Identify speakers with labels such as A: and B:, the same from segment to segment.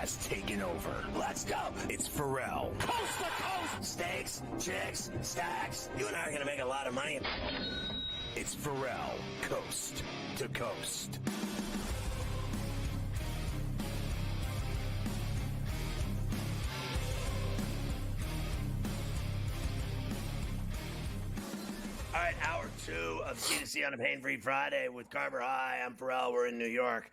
A: has taken over. Let's go. It's Ferrall. Coast to coast. Steaks, chicks, stacks. You and I are going to make a lot of money. It's Ferrall, coast to coast. All right, hour 2 of C2C on a Pain-Free Friday with Carver High. I'm Ferrall. We're in New York.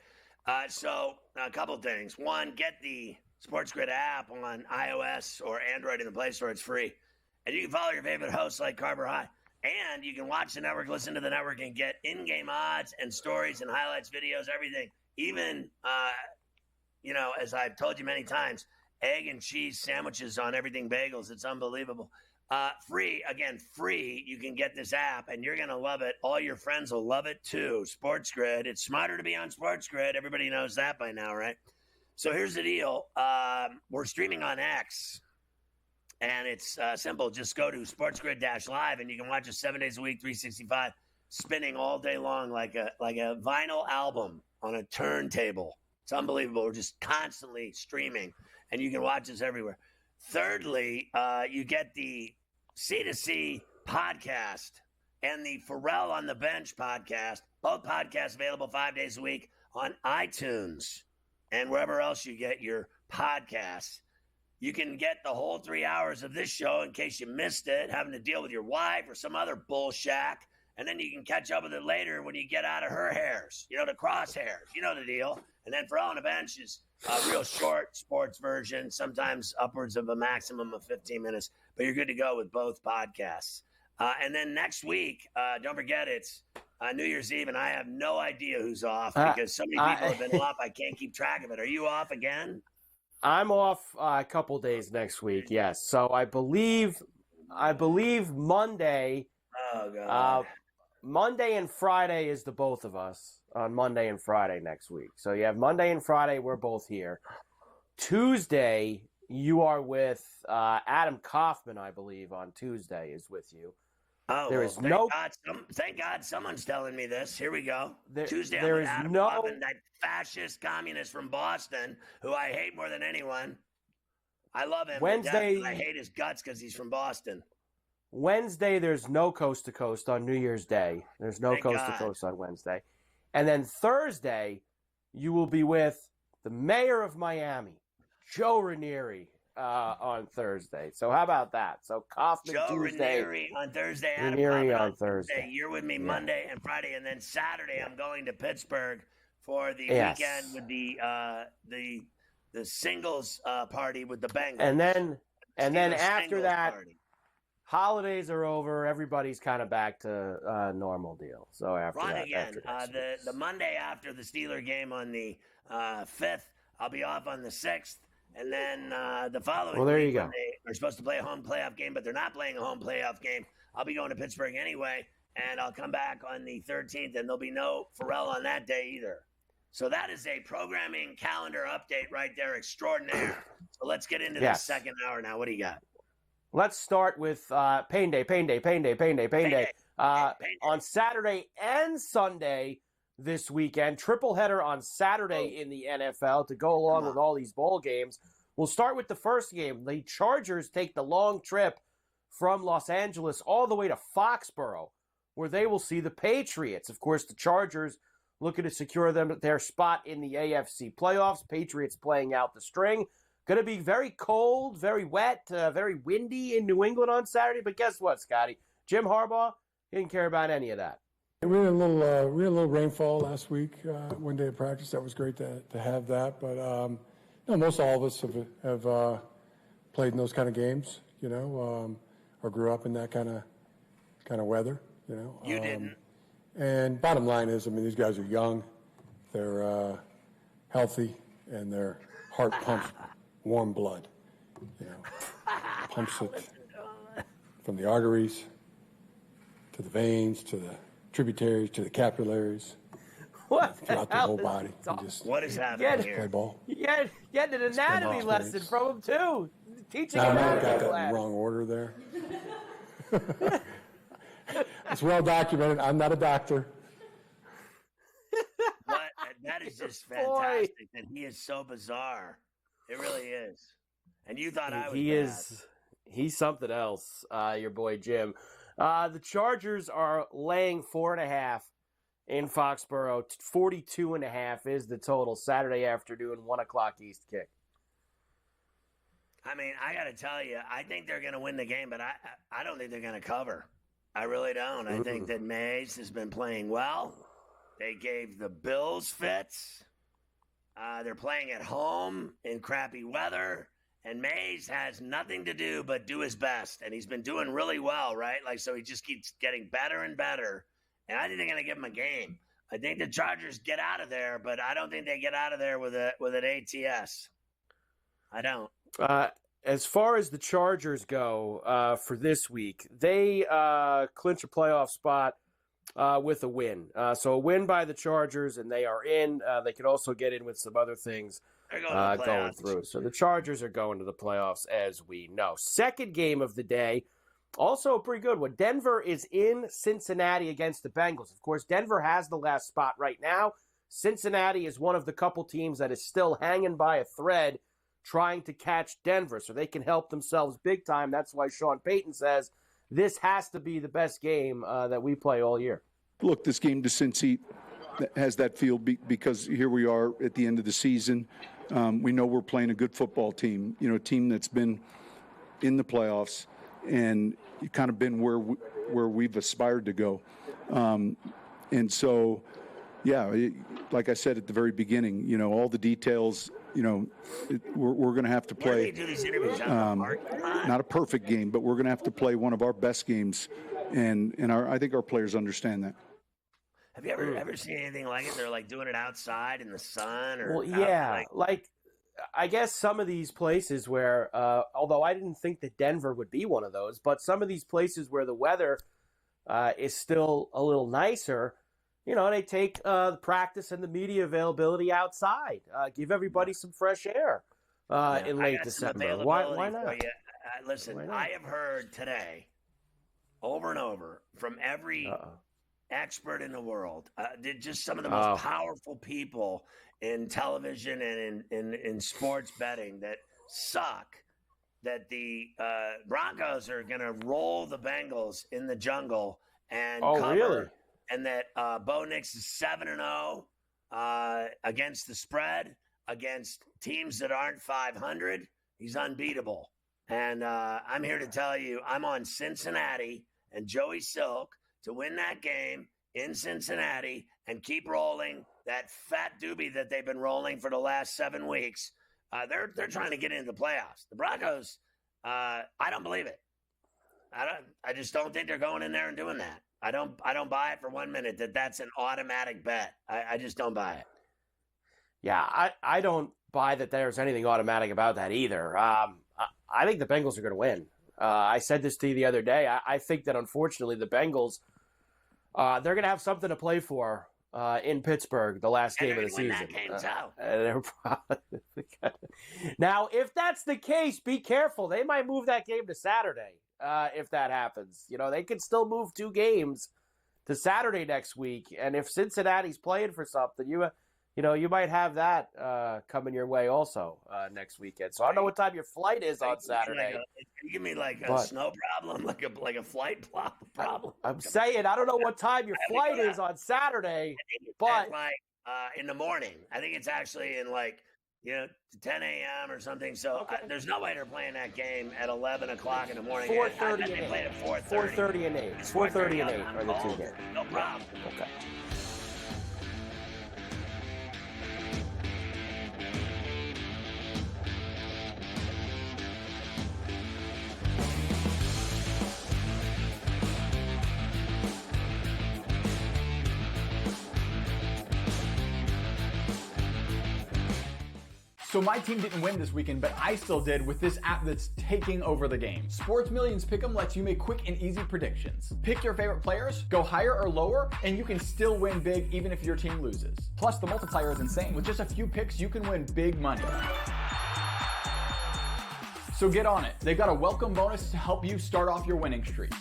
A: So a couple things. One, get the SportsGrid app on iOS or Android in the Play Store. It's free. And you can follow your favorite hosts like Carver High. And you can watch the network, listen to the network, and get in-game odds and stories and highlights, videos, everything. Even, as I've told you many times, egg and cheese sandwiches on everything bagels. It's unbelievable. Free. You can get this app, and you're going to love it. All your friends will love it, too. SportsGrid. It's smarter to be on SportsGrid. Everybody knows that by now, right? So here's the deal. We're streaming on X, and it's simple. Just go to SportsGrid-Live, and you can watch us 7 days a week, 365, spinning all day long like a vinyl album on a turntable. It's unbelievable. We're just constantly streaming, and you can watch us everywhere. Thirdly, you get the C2C podcast and the Ferrall on the Bench podcast. Both podcasts available 5 days a week on iTunes and wherever else you get your podcasts. You can get the whole 3 hours of this show in case you missed it, having to deal with your wife or some other bullshack. And then you can catch up with it later when you get out of her hairs, the crosshairs. You know the deal. And then Ferrall on the Bench is a real short sports version, sometimes upwards of a maximum of 15 minutes. But you're good to go with both podcasts. And then next week, don't forget, it's New Year's Eve, and I have no idea who's off because so many people have been off, I can't keep track of it. Are you off again?
B: I'm off a couple days next week, yes. So I believe Monday.
A: Oh, God.
B: Monday and Friday is the both of us on Monday and Friday next week. So you have Monday and Friday, we're both here. Tuesday, you are with Adam Kaufman, I believe, on Tuesday is with you.
A: Oh, thank God someone's telling me this. Here we go. Tuesday, I'm with Adam Kaufman, that fascist communist from Boston, who I hate more than anyone. I love him.
B: Wednesday,
A: I hate his guts because he's from Boston.
B: Wednesday, there's no Coast to Coast on New Year's Day. There's no Coast to Coast on Wednesday. And then Thursday, you will be with the mayor of Miami, Joe Ranieri, on Thursday. So how about that? So Kaufman
A: Joe
B: Tuesday.
A: Ranieri on Thursday. Adam
B: Ranieri
A: Kaufman
B: on Thursday.
A: You're with me Monday and Friday. And then Saturday, I'm going to Pittsburgh for the weekend with the singles party with the Bengals.
B: And then after that, holidays are over. Everybody's kind of back to normal deal. So after that,
A: again. The Monday after the Steeler game on the 5th, I'll be off on the 6th, and then the following week, when they are supposed to play a home playoff game, but they're not playing a home playoff game, I'll be going to Pittsburgh anyway, and I'll come back on the 13th, and there'll be no Ferrall on that day either. So that is a programming calendar update right there, extraordinaire. So let's get into the second hour now. What do you got?
B: Let's start with Pain Day. On Saturday and Sunday this weekend. Triple header on Saturday in the NFL to go along with all these bowl games. We'll start with the first game. The Chargers take the long trip from Los Angeles all the way to Foxborough, where they will see the Patriots. Of course, the Chargers looking to secure their spot in the AFC playoffs. Patriots playing out the string. Going to be very cold, very wet, very windy in New England on Saturday. But guess what, Scotty? Jim Harbaugh didn't care about any of that.
C: We had a little rainfall last week, one day of practice. That was great to have that. But most all of us have played in those kind of games, or grew up in that kind of weather,
A: You didn't.
C: And bottom line is, these guys are young, they're healthy, and their heart pumps warm blood, pumps it from the arteries to the veins to the tributaries to the capillaries throughout the whole body.
A: What is happening here?
C: Play ball.
B: You get an anatomy lesson from him too. Teaching
C: I
B: anatomy
C: got that
B: class.
C: in the wrong order there. It's well documented. I'm not a doctor.
A: That is just fantastic that he is so bizarre. It really is. And you thought I was
B: He
A: bad.
B: is. He's something else. Your boy Jim. The Chargers are laying 4.5 in Foxborough. 42.5 is the total. Saturday afternoon, 1:00 East kick.
A: I mean, I got to tell you, I think they're going to win the game, but I don't think they're going to cover. I really don't. I think that Mays has been playing well. They gave the Bills fits. They're playing at home in crappy weather. And Mays has nothing to do but do his best. And he's been doing really well, right? Like, so he just keeps getting better and better. And I think they're going to give him a game. I think the Chargers get out of there, but I don't think they get out of there with an ATS. I don't.
B: As far as the Chargers go for this week, they clinch a playoff spot with a win. So a win by the Chargers, and they are in. They could also get in with some other things going through. So the Chargers are going to the playoffs, as we know. Second game of the day, also a pretty good one. Denver is in Cincinnati against the Bengals. Of course, Denver has the last spot right now. Cincinnati is one of the couple teams that is still hanging by a thread trying to catch Denver so they can help themselves big time. That's why Sean Payton says this has to be the best game that we play all year.
D: Look, this game to Cincy has that feel because here we are at the end of the season. We know we're playing a good football team, a team that's been in the playoffs and kind of been where we've aspired to go. And so, yeah, like I said at the very beginning, all the details, we're going to have to play not a perfect game, but we're going to have to play one of our best games. And I think our players understand that.
A: Have you ever seen anything like it? They're like doing it outside in the sun, or
B: well, yeah, like I guess some of these places where, although I didn't think that Denver would be one of those, but some of these places where the weather is still a little nicer, they take the practice and the media availability outside, give everybody some fresh air in late December. Why not?
A: Listen,
B: Why not?
A: I have heard today over and over from every expert in the world, just some of the most powerful people in television and in sports betting that suck, that the Broncos are going to roll the Bengals in the jungle and cover.
B: Really?
A: And that Bo Nix is 7-0 against the spread, against teams that aren't 500. He's unbeatable. And I'm here to tell you, I'm on Cincinnati and Joey Silk to win that game in Cincinnati and keep rolling that fat doobie that they've been rolling for the last 7 weeks. They're trying to get into the playoffs. The Broncos, I don't believe it. I just don't think they're going in there and doing that. I don't buy it for 1 minute that's an automatic bet. I just don't buy it.
B: Yeah, I don't buy that there's anything automatic about that either. I think the Bengals are going to win. I said this to you the other day. I think that unfortunately the Bengals, they're going to have something to play for in Pittsburgh the last game of the season. Now, if that's the case, be careful. They might move that game to Saturday if that happens. They can still move 2 games to Saturday next week. And if Cincinnati's playing for something, you might have that coming your way also next weekend. So I don't know what time your flight is on Saturday.
A: You give me a snow problem, like a flight problem.
B: I'm saying I don't know what time your flight is on Saturday, but
A: in the morning. I think it's actually in 10 a.m. or something. So there's no way they're playing that game at 11 o'clock in the morning.
B: 4:30
A: and 8.
B: 4:30 and 8. 4:30 and 8 are the 2 games.
A: No problem.
B: Okay.
E: So my team didn't win this weekend, but I still did with this app that's taking over the game. Sports Millions Pick'em lets you make quick and easy predictions. Pick your favorite players, go higher or lower, and you can still win big even if your team loses. Plus, the multiplier is insane. With just a few picks, you can win big money. So get on it. They've got a welcome bonus to help you start off your winning streak.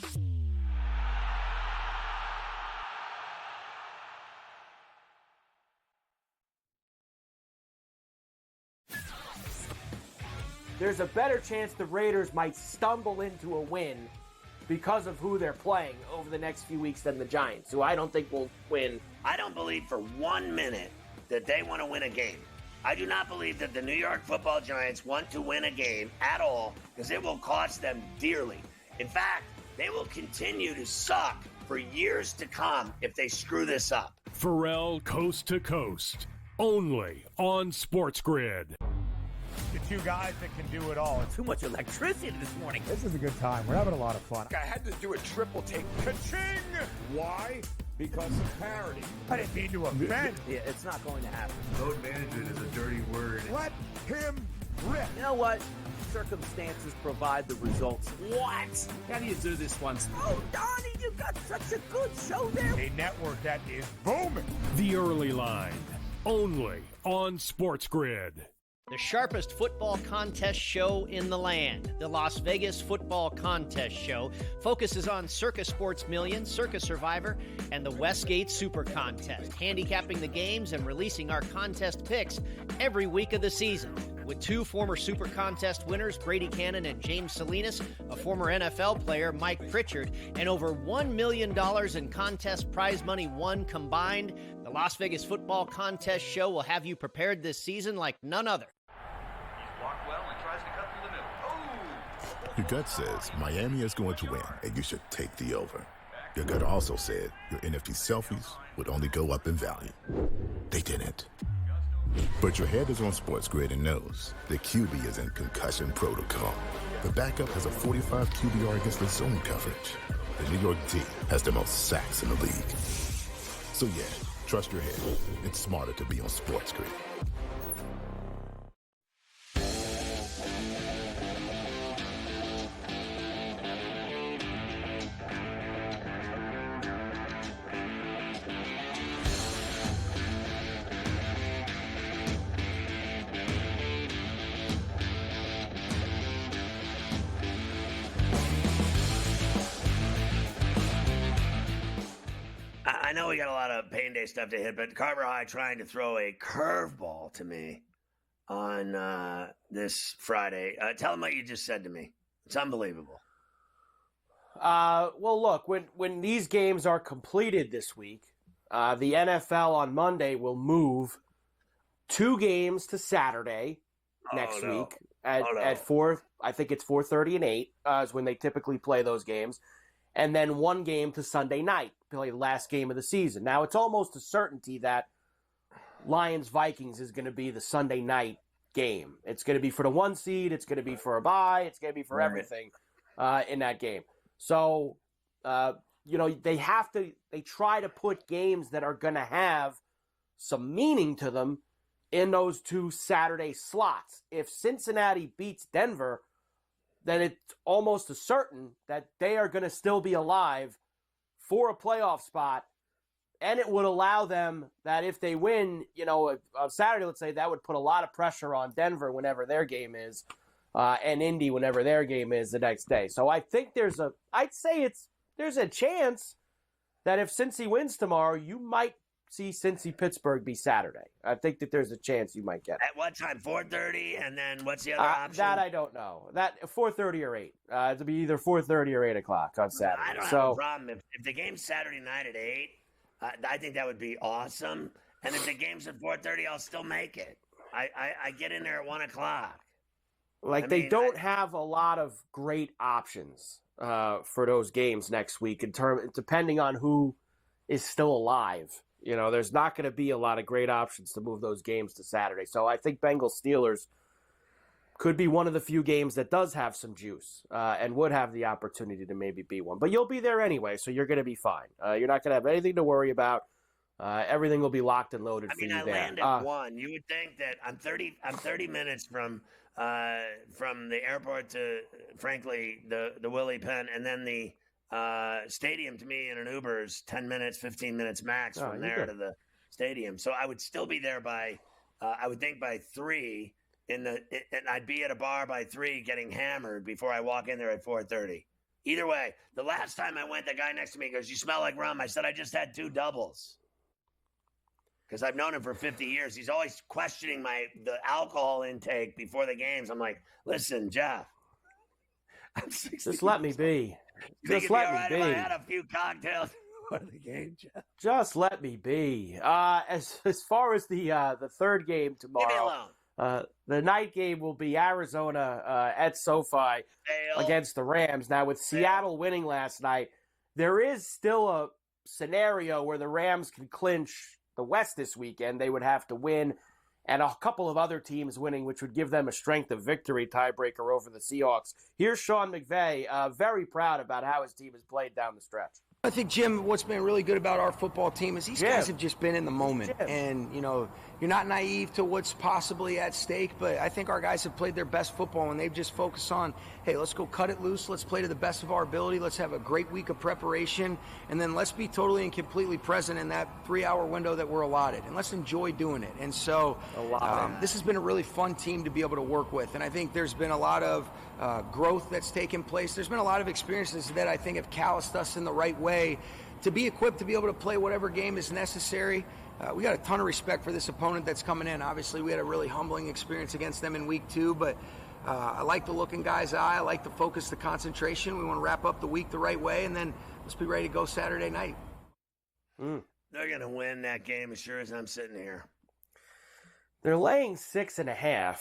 B: there's a better chance the Raiders might stumble into a win because of who they're playing over the next few weeks than the Giants, who I don't think will win.
A: I don't believe for 1 minute that they want to win a game. I do not believe that the New York Football Giants want to win a game at all, because it will cost them dearly. In fact, they will continue to suck for years to come if they screw this up.
F: Ferrall Coast to Coast, only on SportsGrid.
G: The two guys that can do it all.
H: Too much electricity this morning.
G: This is a good time. We're having a lot of fun.
I: I had to do a triple take.
G: Ka-ching! Why? Because of parity. I didn't mean to offend.
H: Yeah, it's not going to happen.
I: Load management is a dirty word.
G: Let him rip.
H: You know what? Circumstances provide the results. What? How do you do this once? Oh, Donnie, you got such a good show there.
G: A network that is booming.
F: The Early Line, only on SportsGrid.
J: The sharpest football contest show in the land, the Las Vegas Football Contest Show, focuses on Circus Sports Million, Circus Survivor, and the Westgate Super Contest, handicapping the games and releasing our contest picks every week of the season. With two former Super Contest winners, Brady Cannon and James Salinas, a former NFL player, Mike Pritchard, and over $1 million in contest prize money won combined, the Las Vegas Football Contest Show will have you prepared this season like none other.
K: Your gut says Miami is going to win, and you should take the over. Your gut also said your NFT selfies would only go up in value. They didn't. But your head is on SportsGrid and knows the QB is in concussion protocol. The backup has a 45 QBR against the zone coverage. The New York D has the most sacks in the league. So yeah, trust your head. It's smarter to be on SportsGrid.
A: I know we got a lot of Pain Day stuff to hit, but Carver High trying to throw a curveball to me on this Friday. Tell them what you just said to me. It's unbelievable.
B: Well, look, when these games are completed this week, the NFL on Monday will move 2 games to Saturday next week at 4. I think it's 4:30 and 8 is when they typically play those games, and then 1 game to Sunday night, play the last game of the season. Now it's almost a certainty that Lions-Vikings is going to be the Sunday night game. It's going to be for the 1 seed. It's going to be for a bye. It's going to be for everything in that game. So, they try to put games that are going to have some meaning to them in those 2 Saturday slots. If Cincinnati beats Denver, then it's almost a certain that they are going to still be alive for a playoff spot, and it would allow them that if they win, on Saturday, let's say, that would put a lot of pressure on Denver whenever their game is, and Indy whenever their game is the next day. So I think there's a chance that if Cincy wins tomorrow, you might see Cincy-Pittsburgh be Saturday. I think that there's a chance you might get it.
A: At what time? 4:30, and then what's the other option?
B: That I don't know. That 4:30 or 8. It'll be either 4:30 or 8 o'clock on Saturday.
A: I don't have a problem. If the game's Saturday night at 8, I think that would be awesome. And if the game's at 4:30, I'll still make it. I get in there at 1 o'clock.
B: They don't have a lot of great options for those games next week depending on who is still alive. There's not going to be a lot of great options to move those games to Saturday. So I think Bengals-Steelers could be one of the few games that does have some juice and would have the opportunity to maybe be one. But you'll be there anyway, so you're going to be fine. You're not going to have anything to worry about. Everything will be locked and loaded for you there.
A: I land at 1. You would think that I'm 30 minutes from the airport to, frankly, the Willie Penn, and then the stadium to me in an Uber is 10 minutes, 15 minutes max from there to the stadium. So I would still be there by, I would think by 3 and I'd be at a bar by 3 getting hammered before I walk in there at 4:30. Either way, the last time I went, the guy next to me goes, "You smell like rum." I said, "I just had 2 doubles." because I've known him for 50 years. He's always questioning the alcohol intake before the games. I'm like, listen, Jeff, I'm 60.
B: Just let me be. Just let me be.
A: If I had a few cocktails before the game, Jeff.
B: Just let me be. As far as the third game tomorrow,
A: leave me alone.
B: The night game will be Arizona at SoFi against the Rams. Now, with Seattle winning last night, there is still a scenario where the Rams can clinch the West this weekend. They would have to win, and a couple of other teams winning, which would give them a strength of victory tiebreaker over the Seahawks. Here's Sean McVay, very proud about how his team has played down the stretch.
L: I think, Jim, what's been really good about our football team is these guys have just been in the moment. And, you're not naive to what's possibly at stake, but I think our guys have played their best football, and they've just focused on, hey, let's go cut it loose. Let's play to the best of our ability. Let's have a great week of preparation. And then let's be totally and completely present in that 3-hour window that we're allotted. And let's enjoy doing it. And so this has been a really fun team to be able to work with. And I think there's been a lot of growth that's taken place. There's been a lot of experiences that I think have calloused us in the right way to be equipped to be able to play whatever game is necessary. We got a ton of respect for this opponent that's coming in. Obviously, we had a really humbling experience against them in week 2, but I like the look in guys' eye. I like the focus, the concentration. We want to wrap up the week the right way, and then let's be ready to go Saturday night.
A: They're going to win that game as sure as I'm sitting here.
B: They're laying 6.5.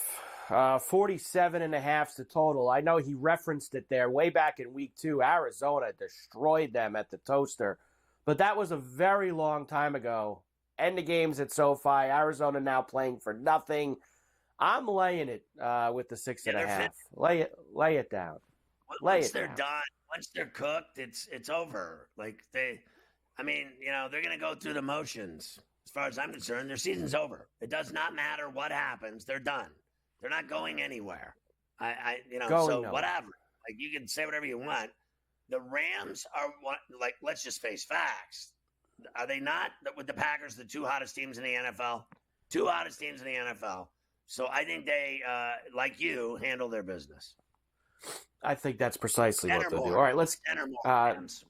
B: 47.5 the total. I know he referenced it there way back in week 2. Arizona destroyed them at the Toaster, but that was a very long time ago. End of games at SoFi. Arizona now playing for nothing. I'm laying it with the 6.5. Lay it down.
A: Once they're done, once they're cooked, it's over. Like they're going to go through the motions. As far as I'm concerned, their season's over. It does not matter what happens. They're done. They're not going anywhere. Whatever. Like, you can say whatever you want. The Rams are let's just face facts. Are they not, with the Packers, the 2 hottest teams in the NFL? 2 hottest teams in the NFL. So I think they, like you, handle their business.
B: I think that's precisely what they'll do. All right, let's.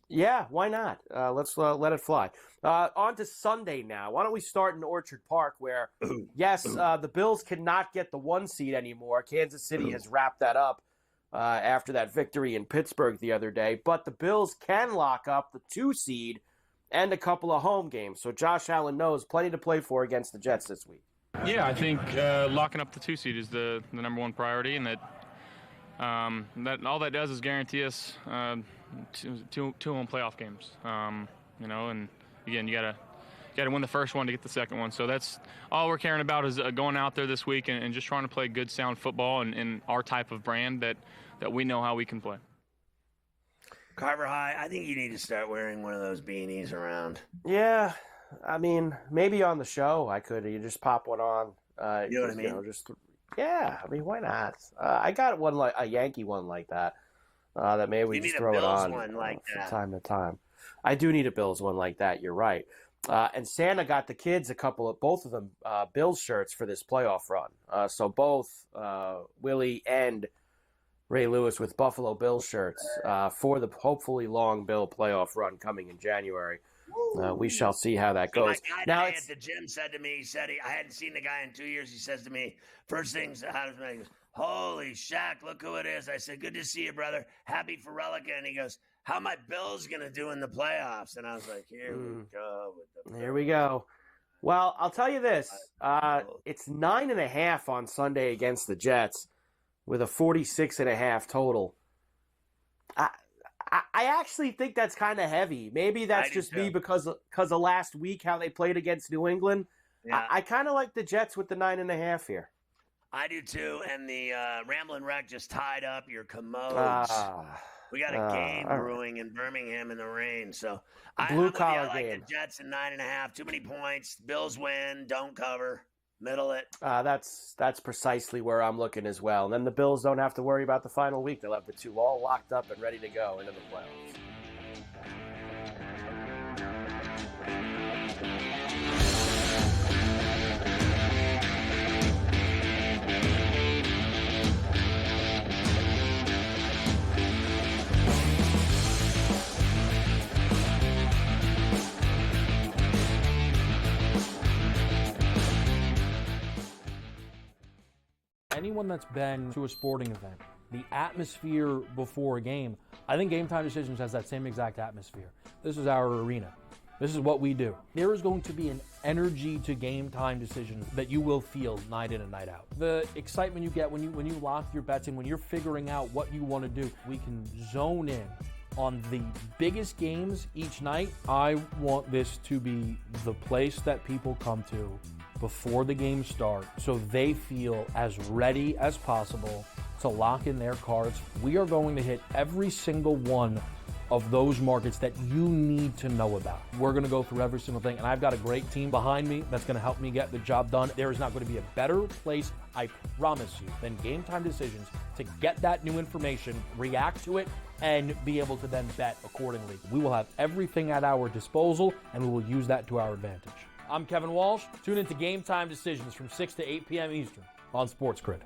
B: Yeah, why not? Let's let it fly. On to Sunday now. Why don't we start in Orchard Park, where, yes, the Bills cannot get the 1 seed anymore. Kansas City has wrapped that up after that victory in Pittsburgh the other day. But the Bills can lock up the 2 seed and a couple of home games. So Josh Allen knows plenty to play for against the Jets this week.
M: Yeah, I think locking up the 2 seed is the number 1 priority, and that all that does is guarantee us two home playoff games. And again, you gotta win the first one to get the second one. So that's all we're caring about, is going out there this week and just trying to play good, sound football and our type of brand that we know how we can play.
A: Carver High, I think you need to start wearing one of those beanies around.
B: Yeah, I mean, maybe on the show I could. You just pop one on.
A: You know what I mean?
B: Yeah, I mean, why not? I got one like a Yankee one like that. That maybe we just throw it on
A: one like
B: from time to time. I do need a Bills one like that. You're right. And Santa got the kids both of them, Bills shirts for this playoff run. So both Willie and Ray Lewis with Buffalo Bills shirts for the hopefully long Bill playoff run coming in January. We shall see how that goes.
A: My guy at the gym said to me, I hadn't seen the guy in 2 years. He says to me, first things out of his mouth, he goes, "Holy Shaq, look who it is." I said, "Good to see you, brother. Happy for Relica." And he goes, "How are my Bills going to do in the playoffs?" And I was like, here we go.
B: Here we go. Well, I'll tell you this. It's 9.5 on Sunday against the Jets with a 46.5 total. I actually think that's kind of heavy. Maybe that's just me because of last week, how they played against New England. Yeah. I kind of like the Jets with the 9.5 here.
A: I do too. And the Ramblin' Wreck just tied up your commodes. We got a game brewing in Birmingham in the rain. So I like the Jets in 9.5. Too many points. Bills win. Don't cover. Middle it.
B: That's precisely where I'm looking as well. And then the Bills don't have to worry about the final week. They'll have the 2 all locked up and ready to go into the playoffs.
N: anyone that's been to a sporting event, the atmosphere before a game, I think Game Time Decisions has that same exact atmosphere. This is our arena. This is what we do. There is going to be an energy to Game Time Decisions that you will feel night in and night out. The excitement you get when you lock your bets in, when you're figuring out what you want to do, we can zone in on the biggest games each night. I want this to be the place that people come to before the games start so they feel as ready as possible to lock in their cards. We are going to hit every single one of those markets that you need to know about. We're going to go through every single thing, and I've got a great team behind me that's going to help me get the job done. There is not going to be a better place, I promise you, than Game Time Decisions to get that new information, react to it, and be able to then bet accordingly. We will have everything at our disposal, and we will use that to our advantage. I'm Kevin Walsh. Tune into Game Time Decisions from 6 to 8 p.m. Eastern on SportsGrid.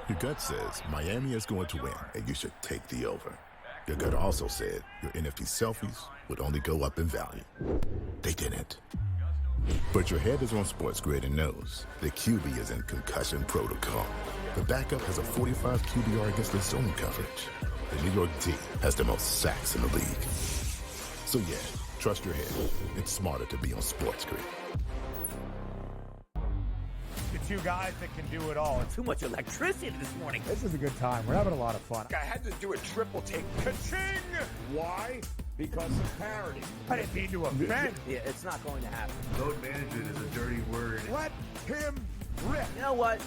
K: Your gut says Miami is going to win, and you should take the over. Your gut also said your NFT selfies would only go up in value. They didn't. But your head is on SportsGrid and knows the QB is in concussion protocol. The backup has a 45 QBR against the zone coverage. The New York D has the most sacks in the league. So yeah, trust your head. It's smarter to be on SportsGrid.
G: The two guys that can do it all.
H: Too much electricity this morning.
G: This is a good time. We're having a lot of fun.
I: I had to do a triple take.
G: Ka-ching! Why? Because of parity. I didn't mean to offend.
H: Yeah, it's not going to happen.
I: Load management is a dirty word.
G: Let him rip.
H: You know what?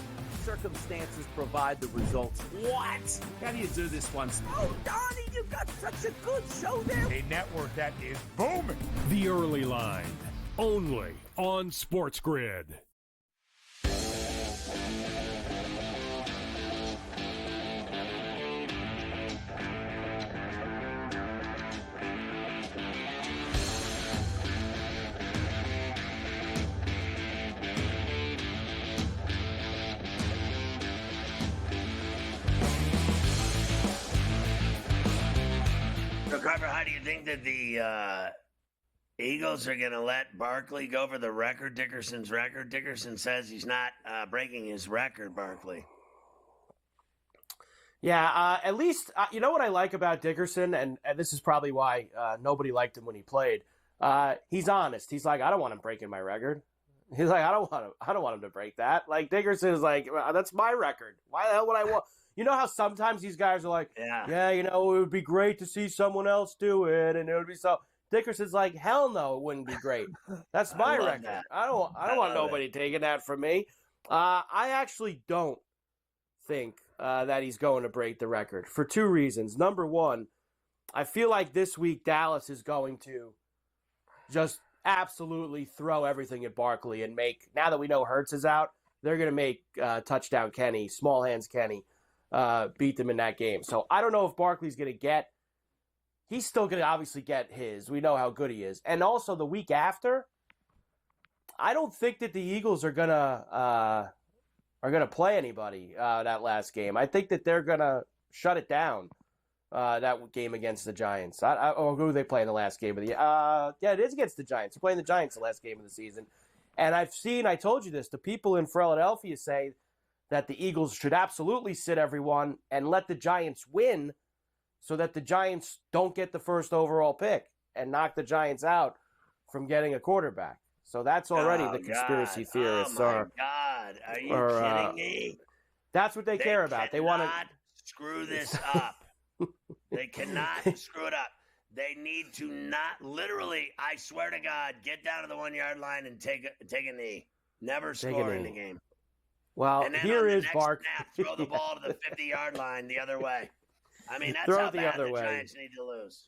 H: Circumstances provide the results. What? How do you do this once? Oh, Donnie, you got such a good show there.
G: A network that is booming.
F: The Early Line, only on SportsGrid.
A: Carver, how do you think that the Eagles are going to let Barkley go for the record, Dickerson's record? Dickerson says he's not breaking his record, Barkley.
B: Yeah, at least, you know what I like about Dickerson, and this is probably why nobody liked him when he played. He's honest. He's like, I don't want him breaking my record. He's like, I don't want him to break that. Like, Dickerson is like, that's my record. Why the hell would I want? You know how sometimes these guys are like, yeah, you know, it would be great to see someone else do it, and it would be so. Dickerson's like, hell no, it wouldn't be great. That's my record.
A: That.
B: I don't want nobody taking that from me. I actually don't think that he's going to break the record for two reasons. Number one, I feel like this week Dallas is going to just absolutely throw everything at Barkley and make, now that we know Hurts is out, they're going to make touchdown Kenny, small hands Kenny, beat them in that game. So I don't know if Barkley's going to get, he's still going to obviously get his. We know how good he is. And also the week after, I don't think that the Eagles are going to play anybody that last game. I think that they're going to shut it down, that game against the Giants. Or who do they play in the last game of the year? Yeah, it is against the Giants. They're playing the Giants the last game of the season. And I told you this, the people in Philadelphia say that the Eagles should absolutely sit everyone and let the Giants win so that the Giants don't get the first overall pick and knock the Giants out from getting a quarterback. So that's already the conspiracy theorists
A: are. Oh, my God. Are you kidding me?
B: That's what they care about. They want to
A: screw this up. They cannot screw it up. They need to not, literally, I swear to God, get down to the 1 yard line and take a knee. Never score in the game.
B: Well,
A: and then
B: here is
A: Barkley. Throw the ball to the 50-yard line the other way. I mean, that's how bad the Giants need to lose.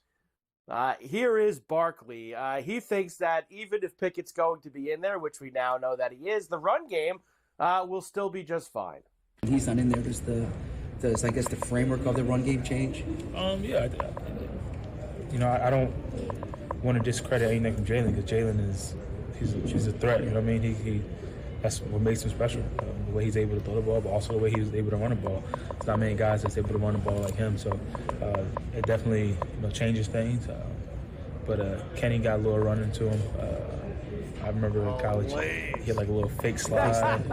B: Here is Barkley. He thinks that even if Pickett's going to be in there, which we now know that he is, the run game will still be just fine.
O: He's not in there. Does I guess the framework of the run game change?
P: Yeah. You know, I don't want to discredit anything from Jalen because Jalen he's a threat. You know what I mean? He that's what makes him special. The way he's able to throw the ball, but also the way he was able to run the ball. There's not many guys that's able to run the ball like him. So it definitely changes things. But Kenny got a little run into him. I remember in college, he had like a little fake slide.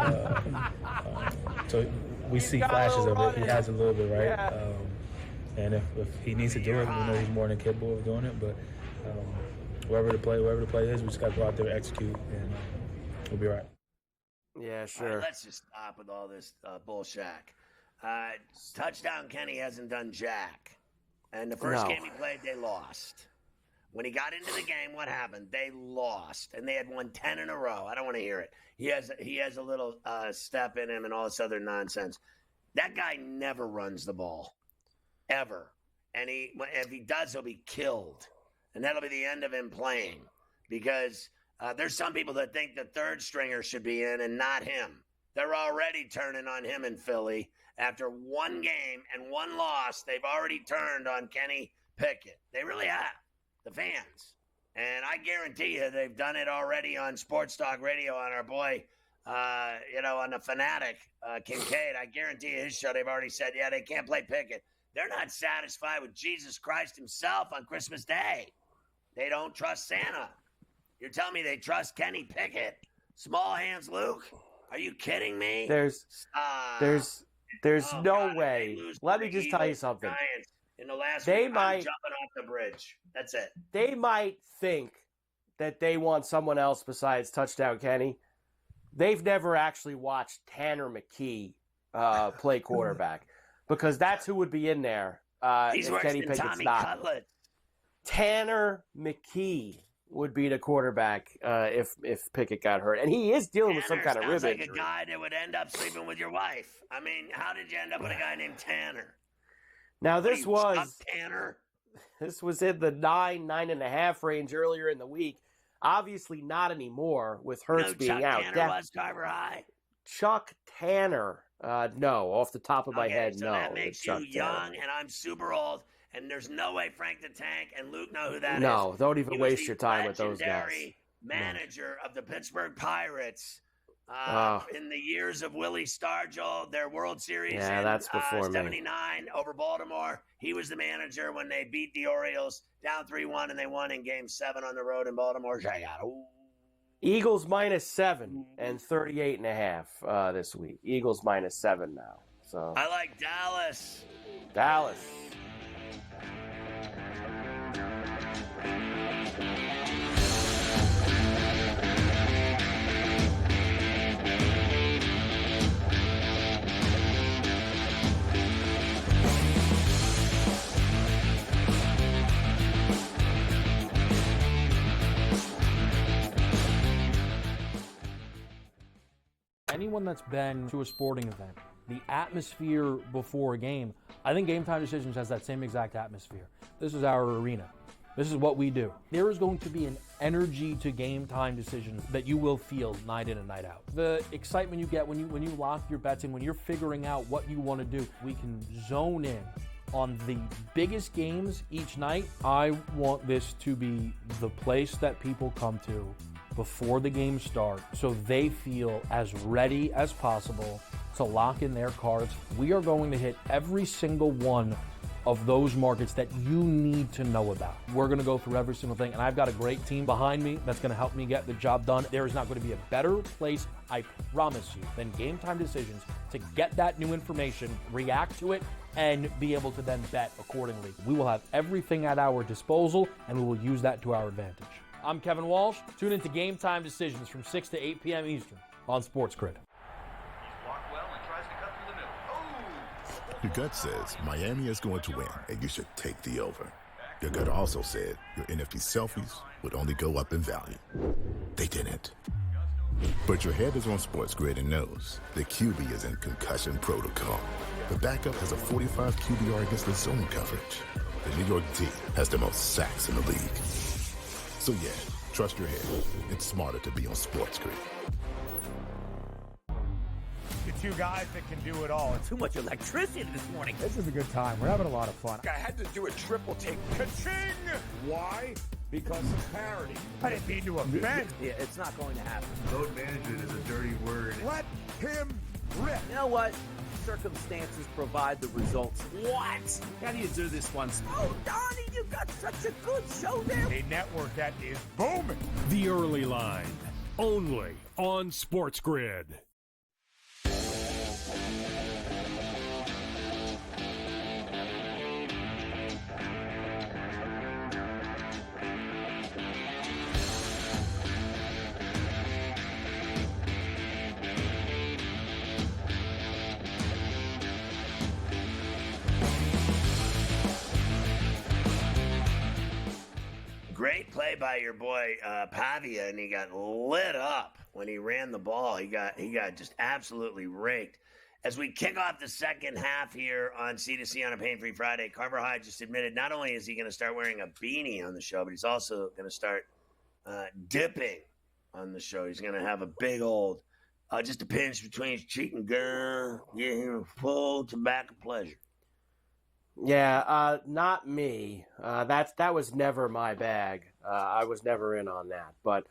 P: So we see flashes of it. He has a little bit, right?
B: Yeah.
P: And if he needs to do it, we know he's more than capable of doing it. But wherever the play is, we just got to go out there and execute, and we'll be all right.
B: Yeah, sure.
A: All right, let's just stop with all this bullshit. Touchdown Kenny hasn't done jack. And the first game he played, they lost. When he got into the game, what happened? They lost, and they had won 10 in a row. I don't want to hear it. He has a little step in him and all this other nonsense. That guy never runs the ball, ever. And if he does, he'll be killed. And that'll be the end of him playing, because there's some people that think the third stringer should be in and not him. They're already turning on him in Philly. After one game and one loss, they've already turned on Kenny Pickett. They really have, the fans. And I guarantee you they've done it already on Sports Talk Radio on our boy, on the Fanatic, Kincaid. I guarantee you his show, they've already said, yeah, they can't play Pickett. They're not satisfied with Jesus Christ himself on Christmas Day. They don't trust Santa. You're telling me they trust Kenny Pickett? Small hands Luke? Are you kidding me?
B: There's no way. Let me just tell you something.
A: In the last
B: they
A: week,
B: might
A: I'm jumping off the bridge. That's it.
B: They might think that they want someone else besides Touchdown Kenny. They've never actually watched Tanner McKee play quarterback, because that's who would be in there.
A: He's
B: if
A: worse
B: Kenny
A: than
B: Pickett's
A: Tommy
B: not.
A: Cutlet.
B: Tanner McKee would be the quarterback if Pickett got hurt, and he is dealing with some kind of rib
A: sounds like
B: injury.
A: a guy that would end up sleeping with your wife. I mean, how did you end up with a guy named Tanner?
B: Now
A: What,
B: this
A: you
B: was
A: Chuck Tanner.
B: This was in the 9.5 range earlier in the week. Obviously not anymore with Hurts being
A: Chuck
B: out.
A: Tanner was Carver High.
B: Chuck Tanner, no, off the top of my head,
A: so
B: no.
A: that makes
B: it's
A: you
B: Chuck
A: young,
B: Tanner.
A: and I'm super old, and there's no way Frank the Tank and Luke know who that is.
B: No, don't even
A: He was
B: waste
A: the
B: your time with those guys.
A: legendary manager of the Pittsburgh Pirates in the years of Willie Stargell, their World Series in
B: that's before me.
A: 79 over Baltimore. He was the manager when they beat the Orioles down 3-1, and they won in Game 7 on the road in Baltimore.
B: Eagles -7 and 38.5 this week. Eagles -7 now. So
A: I like Dallas.
B: Dallas.
N: Anyone that's been to a sporting event, the atmosphere before a game, I think Game Time Decisions has that same exact atmosphere. This is our arena. This is what we do. There is going to be an energy to Game Time Decisions that you will feel night in and night out. The excitement you get when you lock your bets in, when you're figuring out what you want to do, we can zone in on the biggest games each night. I want this to be the place that people come to before the game starts, so they feel as ready as possible to lock in their cards. We are going to hit every single one of those markets that you need to know about. We're going to go through every single thing, and I've got a great team behind me that's going to help me get the job done. There is not going to be a better place, I promise you, than Game Time Decisions to get that new information, react to it, and be able to then bet accordingly. We will have everything at our disposal, and we will use that to our advantage. I'm Kevin Walsh. Tune into Game Time Decisions from 6 to 8 p.m. Eastern on SportsGrid.
K: Your gut says Miami is going to win, and you should take the over. Your gut also said your NFT selfies would only go up in value. They didn't. But your head is on SportsGrid and knows the QB is in concussion protocol. The backup has a 45 QBR against the zone coverage. The New York D has the most sacks in the league. So yeah, trust your head. It's smarter to be on SportsGrid.
G: The two guys that can do it all.
H: Too much electricity this morning.
G: This is a good time. We're having a lot of fun.
I: I had to do a triple take.
G: Ka-ching! Why? Because of parity. I didn't mean to offend.
H: Yeah, it's not going to happen.
I: Load management is a dirty word.
G: Let him rip.
H: You know what? Circumstances provide the results. What? How do you do this once? Oh, Donnie, you got such a good show there.
G: A network that is booming.
F: The Early Line. only on SportsGrid.
A: Great play by your boy Pavia, and he got lit up when he ran the ball. He got just absolutely raked. As we kick off the second half here on C2C on a Pain-Free Friday, Carver High just admitted not only is he going to start wearing a beanie on the show, but he's also going to start dipping on the show. He's going to have a big old, just a pinch between his cheek and girl, get him a full tobacco pleasure.
B: Yeah, not me. That was never my bag. I was never in on that. But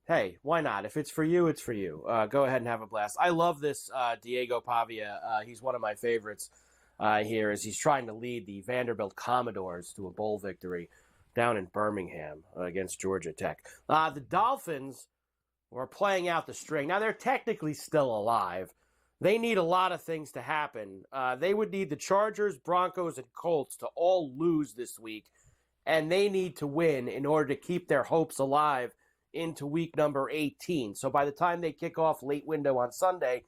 B: hey, why not? If it's for you, it's for you. Go ahead and have a blast. I love this Diego Pavia. He's one of my favorites here as he's trying to lead the Vanderbilt Commodores to a bowl victory down in Birmingham against Georgia Tech. The Dolphins were playing out the string. Now, they're technically still alive. They need a lot of things to happen. They would need the Chargers, Broncos, and Colts to all lose this week, and they need to win in order to keep their hopes alive into week number 18. So by the time they kick off late window on Sunday,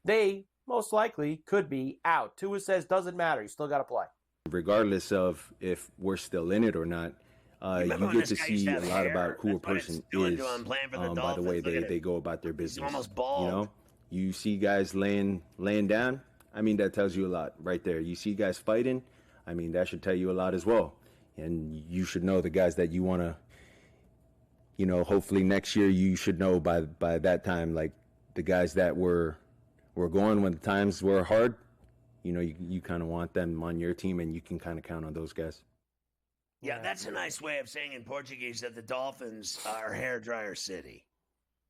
B: they most likely could be out. Tua says doesn't matter. You still got to play.
Q: Regardless of if we're still in it or not, you get to see a lot about who a person is by the way they go about their business.
A: He's almost bald.
Q: You know? You see guys laying down, I mean, that tells you a lot right there. You see guys fighting, I mean, that should tell you a lot as well. And you should know the guys that you want to, you know, hopefully next year you should know by that time, like the guys that were going when the times were hard, you know, you kind of want them on your team and you can kind of count on those guys.
A: Yeah, that's a nice way of saying in Portuguese that the Dolphins are hairdryer city.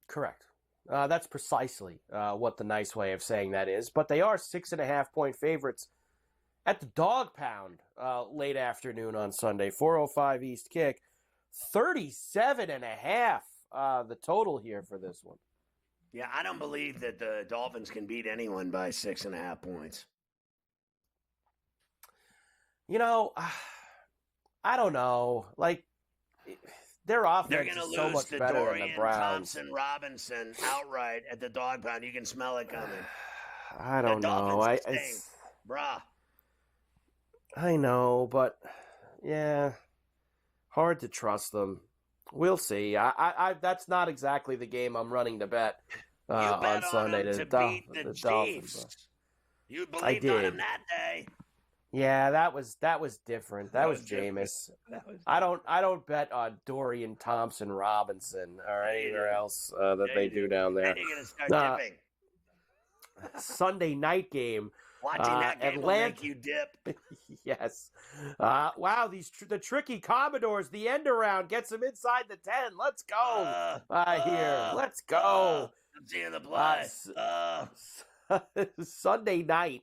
B: Correct. That's precisely what the nice way of saying that is. But they are 6.5-point favorites at the Dog Pound late afternoon on Sunday. 4:05 East kick. 37.5 the total here for this one.
A: Yeah, I don't believe that the Dolphins can beat anyone by 6.5 points.
B: You know, I don't know. Like, their offense is so much better than the Browns.
A: Thompson Robinson outright at the Dog Pound. You can smell it coming.
B: I don't know.
A: Bruh.
B: I know, but yeah, hard to trust them. We'll see. I that's not exactly the game I'm running to bet on Sunday.
A: To beat the Chiefs. You believed on him that day.
B: Yeah, that was different. That was Jameis. I don't bet on Dorian Thompson Robinson or anywhere else that they do down there.
A: And you're gonna start dipping.
B: Sunday night game.
A: Watching that game will make you dip.
B: Yes. Wow, the tricky Commodores, the end around gets them inside the 10. Let's go here. Let's go.
A: I'm seeing the play.
B: Sunday night.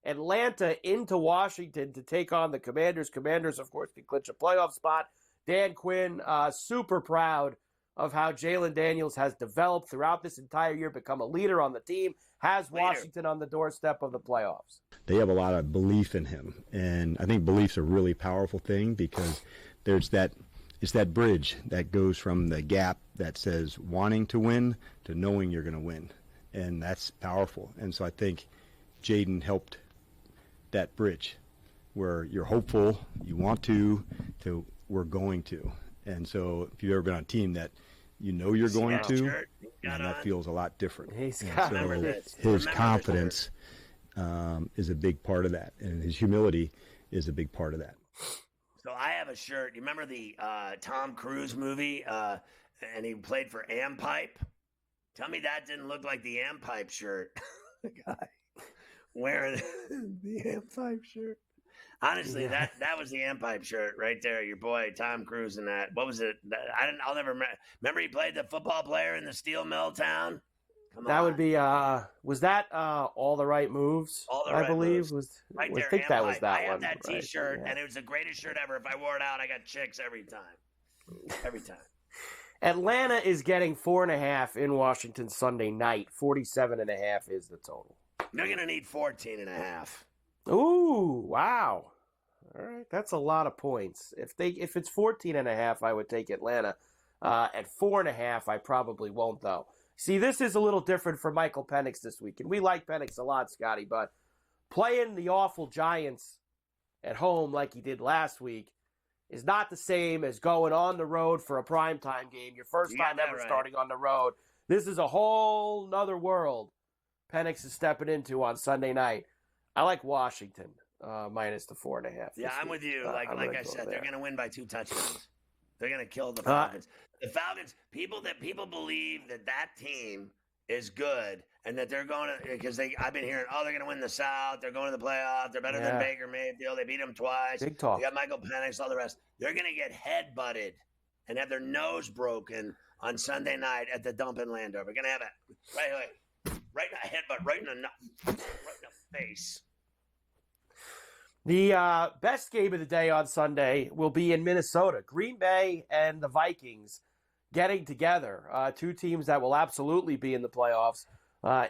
B: Atlanta into Washington to take on the Commanders. Commanders, of course, can clinch a playoff spot. Dan Quinn, super proud of how Jalen Daniels has developed throughout this entire year, become a leader on the team, has Washington on the doorstep of the playoffs.
R: They have a lot of belief in him, and I think belief's a really powerful thing because it's that bridge that goes from the gap that says wanting to win to knowing you're going to win, and that's powerful. And so I think Jaden helped that bridge where you're hopeful, you want to we're going to. And so if you've ever been on a team that you know you're going to, and that feels a lot different. His confidence is a big part of that, and his humility is a big part of that.
A: So I have a shirt. You remember the Tom Cruise movie, and he played for Ampipe? Tell me that didn't look like the Ampipe shirt. The guy wearing the Ampipe shirt. Honestly, that was the Ampipe shirt right there. Your boy Tom Cruise in that. What was it? I'll never remember. He played the football player in the steel mill town.
B: That would be. Was that All the Right Moves?
A: All the
B: I
A: Right
B: believe
A: Moves.
B: was.
A: Right
B: I
A: there.
B: think that was that
A: I
B: one.
A: have that T-shirt,
B: right, yeah.
A: and it was the greatest shirt ever. If I wore it out, I got chicks every time. Every time.
B: Atlanta is getting 4.5 in Washington Sunday night. 47.5 is the total.
A: They're going to need 14.5.
B: Ooh, wow. All right, that's a lot of points. If it's 14.5, I would take Atlanta. At 4.5, I probably won't, though. See, this is a little different for Michael Penix this week, and we like Penix a lot, Scotty, but playing the awful Giants at home like he did last week is not the same as going on the road for a primetime game, your first time ever starting on the road. This is a whole nother world Penix is stepping into on Sunday night. I like Washington minus the 4.5.
A: Yeah, I'm with you. Like I said, they're going to win by 2 touchdowns. They're going to kill the Falcons. The Falcons, people believe that team is good and that they're going to, because I've been hearing, they're going to win the South. They're going to the playoffs. They're better than Baker Mayfield. They beat them twice.
B: Big talk.
A: They got Michael Penix, all the rest. They're going to get head-butted and have their nose broken on Sunday night at the dump in Landover. We're going to have it right in the headbutt, right in the face.
B: The best game of the day on Sunday will be in Minnesota. Green Bay and the Vikings getting together. 2 teams that will absolutely be in the playoffs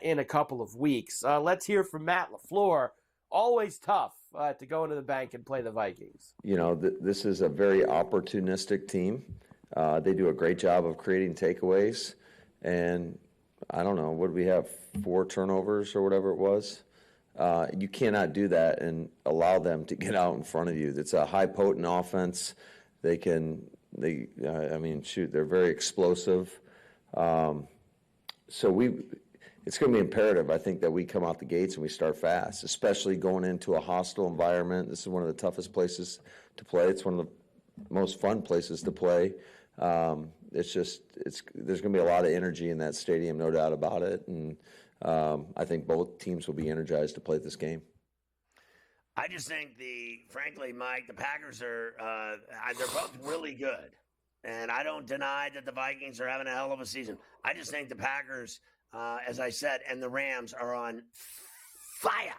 B: in a couple of weeks. Let's hear from Matt LaFleur. Always tough to go into the bank and play the Vikings.
S: You know, this is a very opportunistic team. They do a great job of creating takeaways. And I don't know, what did we have, 4 turnovers or whatever it was? You cannot do that and allow them to get out in front of you. It's a high potent offense. They're very explosive. So it's going to be imperative, I think, that we come out the gates and we start fast, especially going into a hostile environment. This is one of the toughest places to play. It's one of the most fun places to play. There's going to be a lot of energy in that stadium, no doubt about it. And I think both teams will be energized to play this game.
A: I just think frankly, Mike, the Packers are they're both really good. And I don't deny that the Vikings are having a hell of a season. I just think the Packers, as I said, and the Rams are on fire.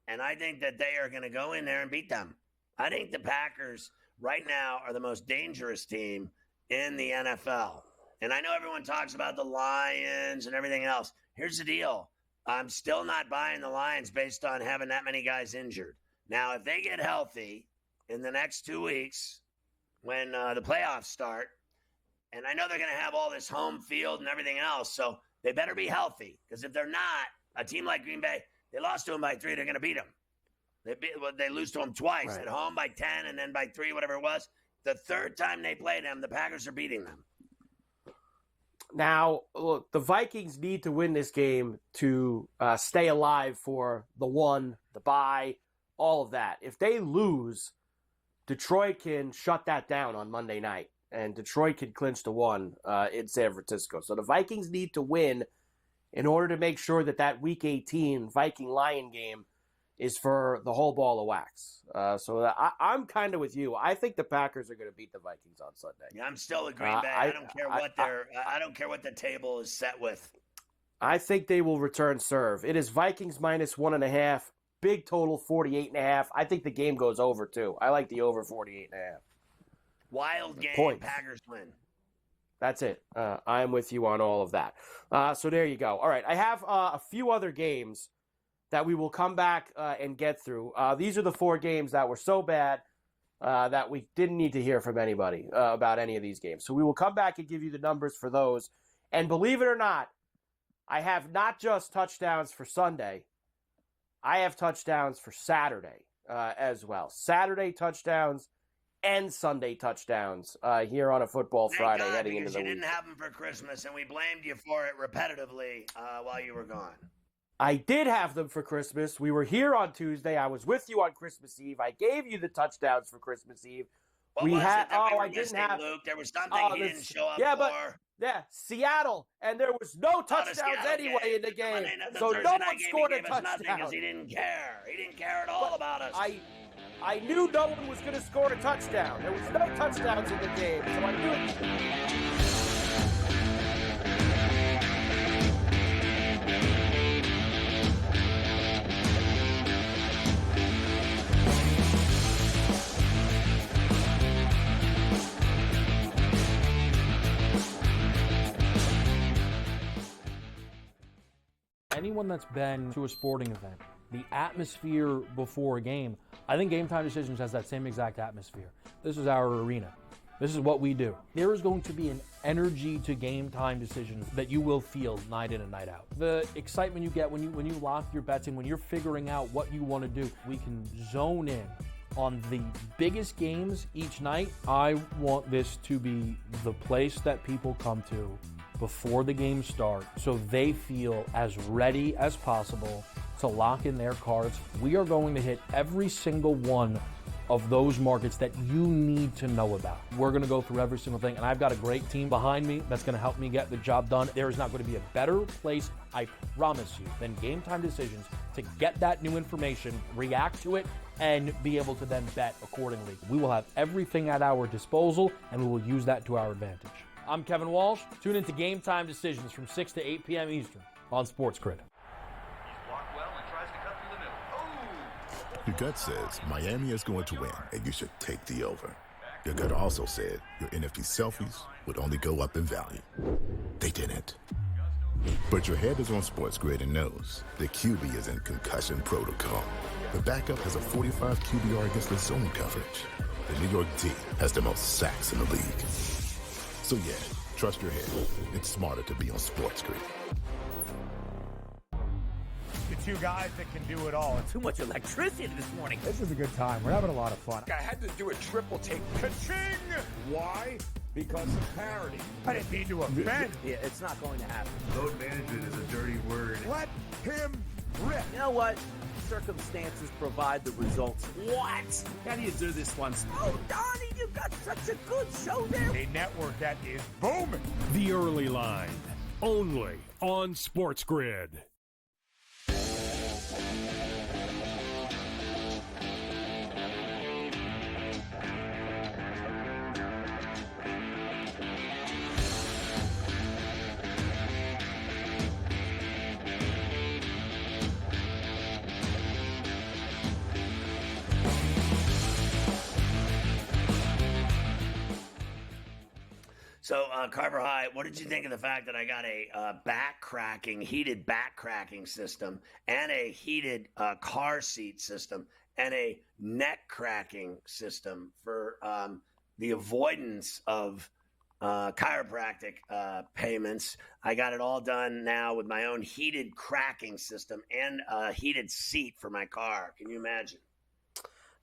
A: And I think that they are going to go in there and beat them. I think the Packers right now are the most dangerous team in the NFL. And I know everyone talks about the Lions and everything else. Here's the deal. I'm still not buying the Lions based on having that many guys injured. Now, if they get healthy in the next 2 weeks when the playoffs start, and I know they're going to have all this home field and everything else, so they better be healthy. Because if they're not, a team like Green Bay, they lost to them by 3, they're going to beat them. They lose to them twice, at home by 10 and then by 3, whatever it was. The third time they play them, the Packers are beating them.
B: Now, look, the Vikings need to win this game to stay alive for the bye, all of that. If they lose, Detroit can shut that down on Monday night, and Detroit can clinch the 1 in San Francisco. So the Vikings need to win in order to make sure that Week 18 Viking-Lion game is for the whole ball of wax. So I'm kind of with you. I think the Packers are going to beat the Vikings on Sunday.
A: Yeah, I'm still with Green Bay. I don't care I don't care what the table is set with.
B: I think they will return serve. It is Vikings minus 1.5. Big total 48.5. I think the game goes over too. I like the over 48.5.
A: Wild game.
B: Points.
A: Packers win.
B: That's it. I'm with you on all of that. So there you go. All right, I have a few other games that we will come back and get through. These are the 4 games that were so bad that we didn't need to hear from anybody about any of these games. So we will come back and give you the numbers for those. And believe it or not, I have not just touchdowns for Sunday. I have touchdowns for Saturday as well. Saturday touchdowns and Sunday touchdowns here on a Football Friday heading into the week.
A: You didn't have them for Christmas, and we blamed you for it repetitively while you were gone.
B: I did have them for Christmas. We were here on Tuesday. I was with you on Christmas Eve. I gave you the touchdowns for Christmas Eve.
A: What was it that we were missing, Luke? There was something he didn't show up for.
B: Seattle, and there was no touchdowns anyway in the game. So no one scored a touchdown.
A: Because he didn't care. He didn't care at all about us.
B: I knew no one was going to score a touchdown. There was no touchdowns in the game, so I knew it.
N: anyone that's been to a sporting event, the atmosphere before a game, I think Game Time Decisions has that same exact atmosphere. This is our arena. This is what we do. There is going to be an energy to Game Time Decisions that you will feel night in and night out. The excitement you get when you lock your bets in, when you're figuring out what you want to do, we can zone in on the biggest games each night. I want this to be the place that people come to before the games start so they feel as ready as possible to lock in their cards. We are going to hit every single one of those markets that you need to know about. We're going to go through every single thing, and I've got a great team behind me that's going to help me get the job done. There is not going to be a better place, I promise you, than Game Time Decisions to get that new information, react to it, and be able to then bet accordingly. We will have everything at our disposal, and we will use that to our advantage. I'm Kevin Walsh. Tune into Game Time Decisions from 6 to 8 p.m. Eastern on SportsGrid.
K: Your gut says Miami is going to win, and you should take the over. Your gut also said your NFT selfies would only go up in value. They didn't. But your head is on SportsGrid and knows the QB is in concussion protocol. The backup has a 45 QBR against the zone coverage. The New York D has the most sacks in the league. So yeah, trust your head. It's smarter to be on SportsGrid.
G: The two guys that can do it all.
H: Too much electricity this morning.
G: This is a good time. We're having a lot of fun.
I: I had to do a triple take.
G: Ka-ching! Why? Because of parity. I didn't mean to offend.
H: Yeah, it's not going to happen.
I: Load management is a dirty word.
G: Let him rip.
H: You know what? Circumstances provide the results. What? How do you do this once? Oh, Donnie, you've got such a good show there.
G: A network that is booming.
F: The Early Line, only on SportsGrid.
A: So, Carver High, what did you think of the fact that I got a heated back cracking system and a heated car seat system and a neck cracking system for the avoidance of chiropractic payments? I got it all done now with my own heated cracking system and a heated seat for my car. Can you imagine?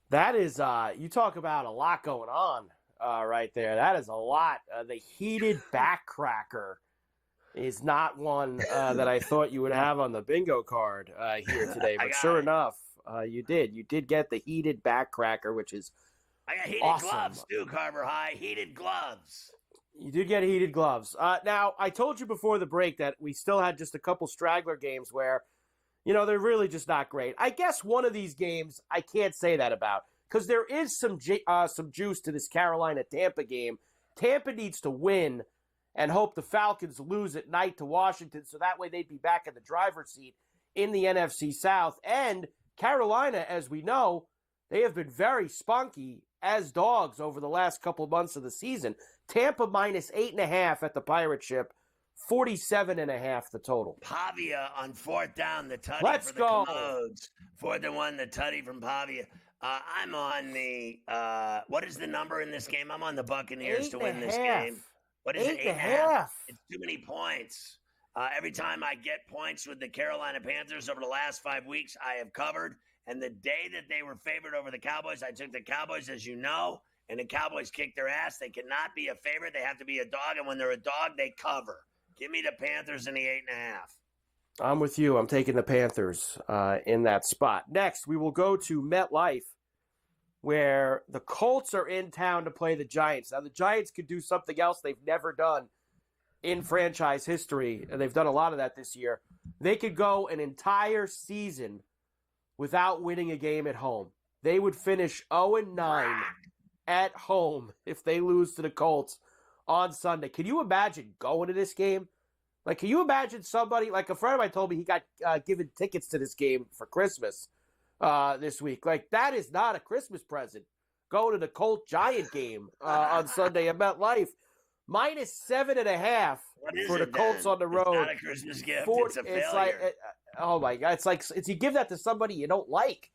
B: That is, you talk about a lot going on. Right there. That is a lot. The heated back cracker is not one that I thought you would have on the bingo card here today. But sure enough, you did. You did get the heated back cracker, which is
A: I got heated
B: awesome.
A: gloves too, Carver High. Heated gloves.
B: You did get heated gloves. Now, I told you before the break that we still had just a couple straggler games where, you know, they're really just not great. I guess one of these games I can't say that about, because there is some juice to this Carolina-Tampa game. Tampa needs to win and hope the Falcons lose at night to Washington, so that way they'd be back in the driver's seat in the NFC South. And Carolina, as we know, they have been very spunky as dogs over the last couple months of the season. Tampa minus 8.5 at the Pirate Ship, 47.5 the total.
A: Pavia on fourth down, the tutty
B: Let's
A: for the
B: go.
A: Commodes. 4-1, the tutty from Pavia. I'm on the, what is the number in this game? I'm on the Buccaneers to win this game. What is it? 8.5. It's too many points. Every time I get points with the Carolina Panthers over the last 5 weeks, I have covered. And the day that they were favored over the Cowboys, I took the Cowboys, as you know, and the Cowboys kicked their ass. They cannot be a favorite. They have to be a dog. And when they're a dog, they cover. Give me the Panthers in the 8.5.
B: I'm with you. I'm taking the Panthers in that spot. Next, we will go to MetLife, where the Colts are in town to play the Giants. Now, the Giants could do something else they've never done in franchise history, and they've done a lot of that this year. They could go an entire season without winning a game at home. They would finish 0-9 at home if they lose to the Colts on Sunday. Can you imagine going to this game? Like, can you imagine somebody, like a friend of mine told me he got given tickets to this game for Christmas this week. Like, that is not a Christmas present. Going to the Colt Giant game on Sunday at MetLife. Minus 7.5 for the Colts on the road.
A: It's not a Christmas gift. It's a failure.
B: It's like, Oh my God! It's you give that to somebody you don't like.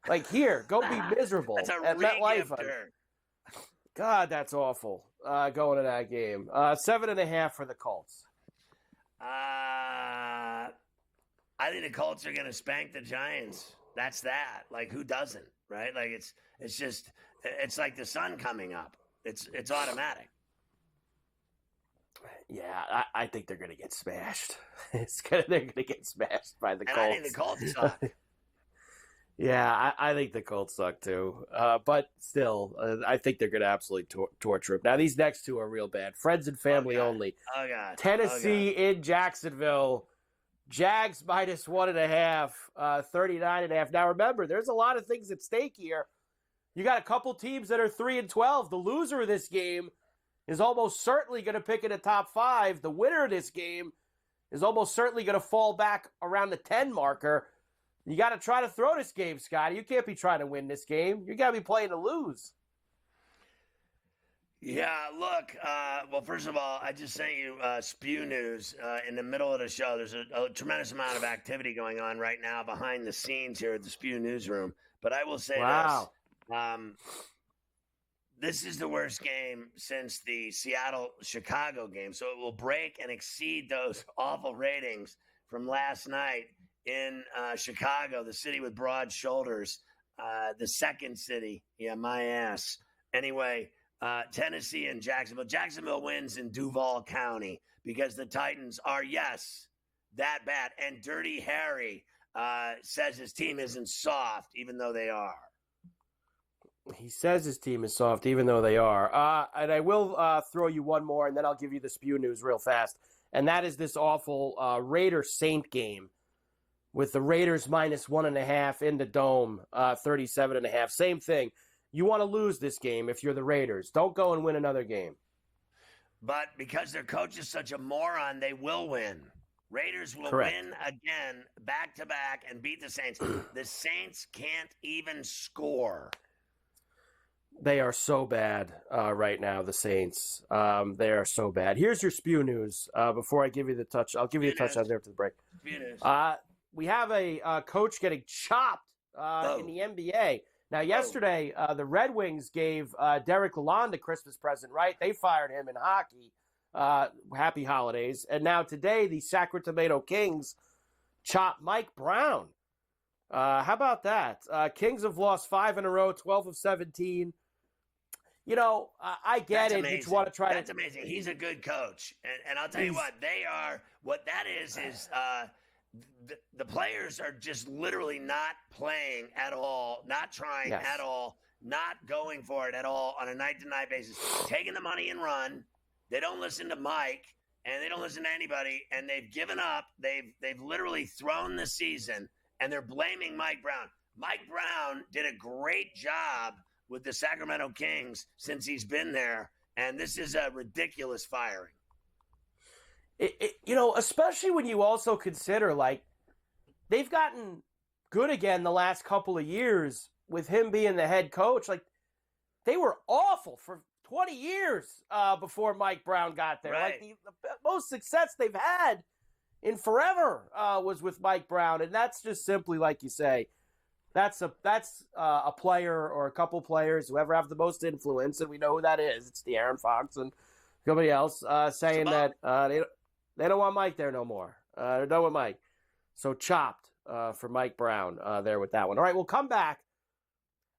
B: Like, here, go be miserable
A: That's a
B: at MetLife.
A: regifter.
B: God, that's awful. Going to that game. 7.5 for the Colts.
A: I think the Colts are going to spank the Giants. That's that. Like, who doesn't, right? Like, it's like the sun coming up. It's automatic.
B: Yeah, I think they're going to get smashed. They're going to get smashed by the Colts.
A: And I think the Colts suck.
B: Yeah, I think the Colts suck too. But still, I think they're going to absolutely torture them. Now, these next two are real bad. Friends and family only.
A: Oh, God.
B: Tennessee in Jacksonville. Jags minus 1.5, 39.5. Now, remember, there's a lot of things at stake here. You got a couple teams that are 3-12. The loser of this game is almost certainly going to pick in the top 5. The winner of this game is almost certainly going to fall back around the 10 marker. You got to try to throw this game, Scotty. You can't be trying to win this game. You got to be playing to lose.
A: Yeah, look, well, first of all, I just sent you Spew News in the middle of the show. There's a tremendous amount of activity going on right now behind the scenes here at the Spew Newsroom. But I will say this is the worst game since the Seattle-Chicago game. So it will break and exceed those awful ratings from last night in Chicago, the city with broad shoulders, the second city. Yeah, my ass. Anyway, Tennessee and Jacksonville. Jacksonville wins in Duval County because the Titans are, yes, that bad. And Dirty Harry says his team isn't soft, even though they are.
B: He says his team is soft, even though they are. And I will throw you one more, and then I'll give you the Spew News real fast. And that is this awful Raiders-Saint game with the Raiders minus 1.5 in the Dome, 37.5. Same thing. You want to lose this game if you're the Raiders. Don't go and win another game.
A: But because their coach is such a moron, they will win. Raiders will win again, back-to-back, and beat the Saints. The Saints can't even score.
B: They are so bad right now, the Saints. They are so bad. Here's your Spew News. Before I give you the touch, I'll give you a touchdown there after the break.
A: Spew News.
B: We have a coach getting chopped in the NBA. Now, yesterday, the Red Wings gave Derek Lalonde a Christmas present, right? They fired him in hockey. Happy holidays. And now today, the Sacramento Kings chopped Mike Brown. How about that? Kings have lost 5 in a row, 12 of 17. You know, I get it.
A: Amazing.
B: You want to try
A: That's amazing. He's a good coach. And I'll tell you what, what that is the players are just literally not playing at all, not trying at all, not going for it at all on a night-to-night basis, taking the money and run. They don't listen to Mike, and they don't listen to anybody, and they've given up. They've literally thrown the season, and they're blaming Mike Brown. Mike Brown did a great job with the Sacramento Kings since he's been there, and this is a ridiculous firing.
B: You know, especially when you also consider, like, they've gotten good again the last couple of years with him being the head coach. Like, they were awful for 20 years before Mike Brown got there.
A: Right.
B: Like, the most success they've had in forever was with Mike Brown. And that's just simply, like you say, that's a player or a couple players, whoever have the most influence, and we know who that is. It's De'Aaron Fox and somebody else saying that they don't want Mike there no more. They're done with Mike. So chopped for Mike Brown there with that one. All right, we'll come back.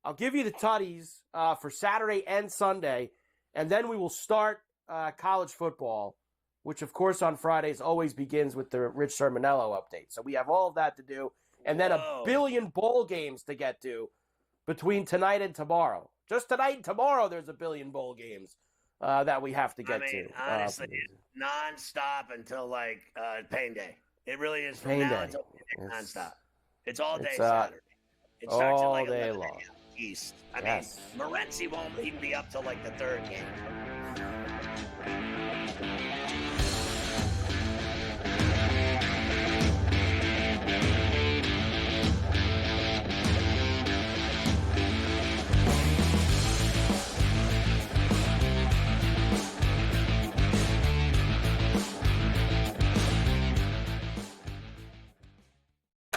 B: I'll give you the tutties for Saturday and Sunday, and then we will start college football, which, of course, on Fridays always begins with the Rich Sermonello update. So we have all of that to do, and then a billion bowl games to get to between tonight and tomorrow. Just tonight and tomorrow, there's a billion bowl games that we have to get to.
A: Honestly, nonstop until like Pain Day. It really is from
B: Pain
A: now
B: Day.
A: until Pain Day, nonstop. It's all day
B: It's,
A: Saturday. It starts at
B: all
A: like
B: day
A: 11
B: long.
A: East. I
B: Yes.
A: mean, Morency won't even be up till like the third game.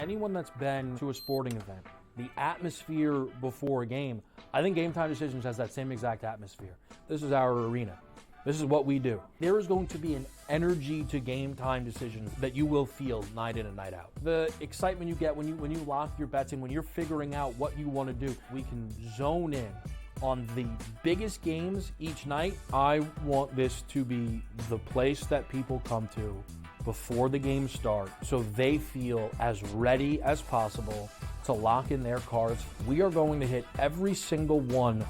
N: Anyone that's been to a sporting event, the atmosphere before a game, I think Game Time Decisions has that same exact atmosphere. This is our arena. This is what we do. There is going to be an energy to Game Time Decisions that you will feel night in and night out. The excitement you get when you lock your bets in, when you're figuring out what you want to do, we can zone in on the biggest games each night. I want this to be the place that people come to before the games start so they feel as ready as possible to lock in their cards. We are going to hit every single one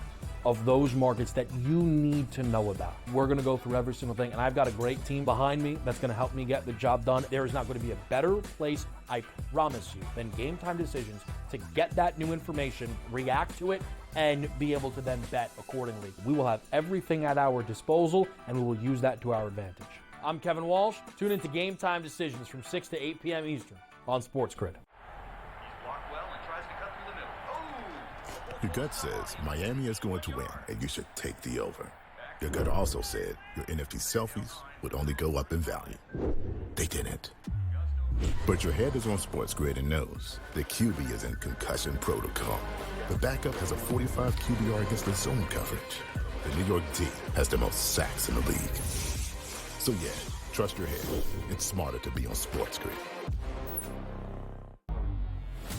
N: of those markets that you need to know about. We're going to go through every single thing, and I've got a great team behind me that's going to help me get the job done. There is not going to be a better place, I promise you, than Game Time Decisions to get that new information, react to it, and be able to then bet accordingly. We will have everything at our disposal, and we will use that to our advantage. I'm Kevin Walsh. Tune into Game Time Decisions from 6 to 8 p.m. Eastern on SportsGrid.
K: Your gut says Miami is going to win, and you should take the over. Your gut also said your NFT selfies would only go up in value. They didn't. But your head is on SportsGrid and knows the QB is in concussion protocol. The backup has a 45 QBR against the zone coverage. The New York D has the most sacks in the league. So yeah, trust your head. It's smarter to be on SportsGrid.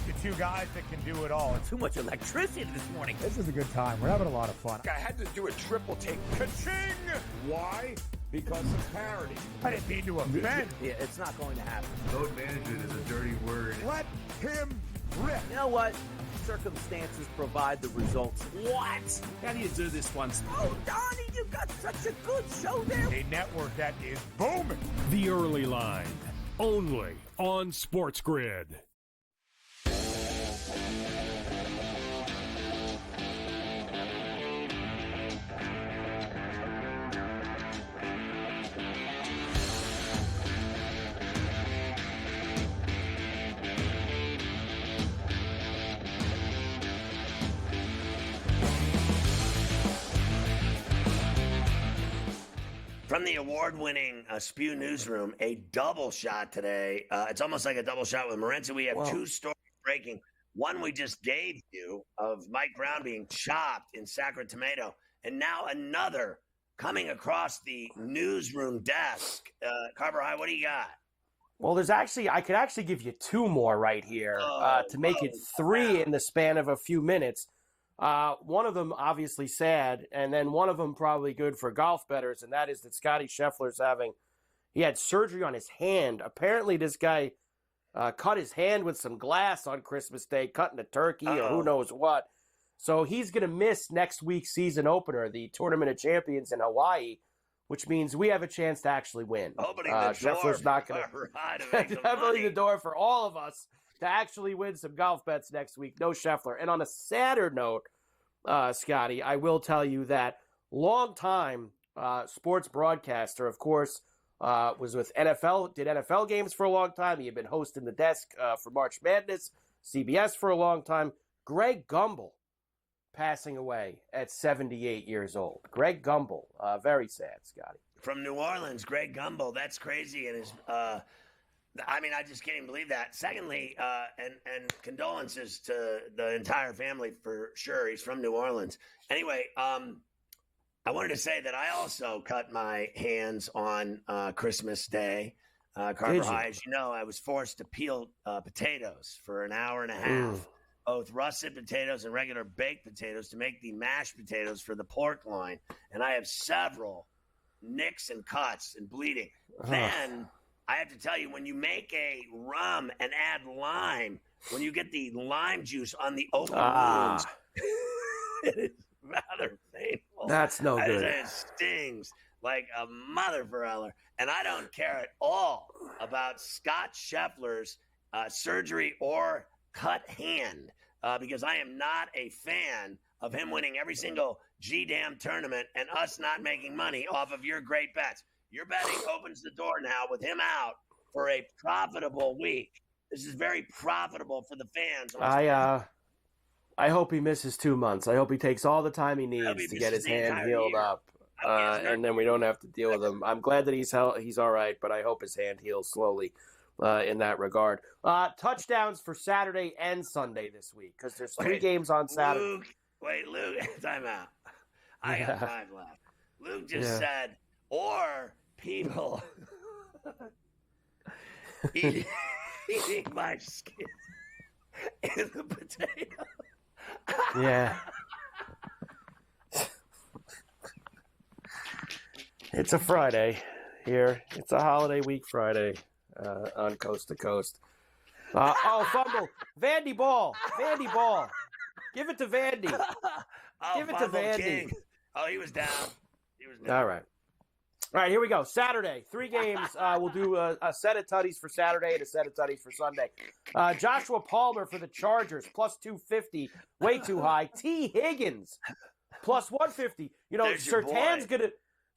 G: The two guys that can do it all.
H: Too much electricity this morning.
G: This is a good time. We're having a lot of fun.
I: I had to do a triple take.
G: Ka-ching! Why? Because of parity. I didn't mean to offend.
H: Yeah, it's not going to happen.
I: Load management is a dirty word.
G: Let him rip.
H: You know what? Circumstances provide the results. What? How do you do this once? Oh, Donnie, you got such a good show there.
G: A network that is booming.
F: The Early Line, only on SportsGrid.
A: From the award-winning Spew Newsroom, a double shot today. It's almost like a double shot with Morenza. We have two stories breaking. One we just gave you of Mike Brown being chopped in Sacramento, and now another coming across the newsroom desk. Carver High, what do you got?
B: Well, I could actually give you two more right here to make it three in the span of a few minutes. One of them obviously sad, and then one of them probably good for golf bettors, and that is that Scotty Scheffler's he had surgery on his hand. Apparently this guy cut his hand with some glass on Christmas Day, cutting a turkey or who knows what. So he's going to miss next week's season opener, the Tournament of Champions in Hawaii, which means we have a chance to actually win.
A: Opening the
B: Scheffler's not going to definitely the door for all of us to actually win some golf bets next week. No Scheffler. And on a sadder note, Scotty, I will tell you that longtime sports broadcaster, of course, was with NFL, did NFL games for a long time. He had been hosting the desk for March Madness, CBS for a long time. Greg Gumbel passing away at 78 years old. Greg Gumbel, very sad, Scotty.
A: From New Orleans, Greg Gumbel. That's crazy. And I just can't even believe that. Secondly, and condolences to the entire family for sure. He's from New Orleans. Anyway, I wanted to say that I also cut my hands on Christmas Day. Carver High, as you know, I was forced to peel potatoes for an hour and a half, both russet potatoes and regular baked potatoes to make the mashed potatoes for the pork loin. And I have several nicks and cuts and bleeding. Then I have to tell you, when you make a rum and add lime, when you get the lime juice on the open wounds, it is rather painful.
B: That's no good.
A: It stings like a mother-feller. And I don't care at all about Scott Scheffler's surgery or cut hand because I am not a fan of him winning every single G-damn tournament and us not making money off of your great bets. Your betting opens the door now with him out for a profitable week. This is very profitable for the fans.
B: I hope he misses 2 months. I hope he takes all the time he needs to get his hand healed up, and then we don't have to deal with him. I'm glad that he's all right, but I hope his hand heals slowly. in that regard. Touchdowns for Saturday and Sunday this week because there's 3 games on Saturday.
A: Luke, time out. I got 5 left. Luke just said, or people eating my skin in the potato.
B: Yeah. It's a Friday here. It's a holiday week Friday on Coast to Coast. Fumble. Vandy ball. Give it to Vandy. Give it to Vandy.
A: King. Oh, he was down.
B: All right, here we go. Saturday, 3 games. We'll do a set of tutties for Saturday and a set of tutties for Sunday. Joshua Palmer for the Chargers, plus 250. Way too high. T. Higgins, plus 150. You know,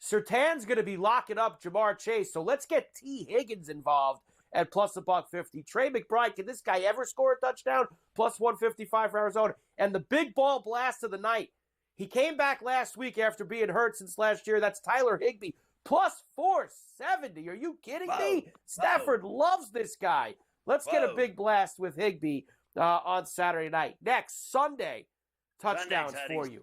B: Surtan's gonna be locking up Jamar Chase, so let's get T. Higgins involved at plus $150. Trey McBride, can this guy ever score a touchdown? Plus 155 for Arizona. And the big ball blast of the night. He came back last week after being hurt since last year. That's Tyler Higbee. Plus 470. Are you kidding me? Stafford loves this guy. Let's get a big blast with Higbee on Saturday night. Next, Sunday, touchdowns for you.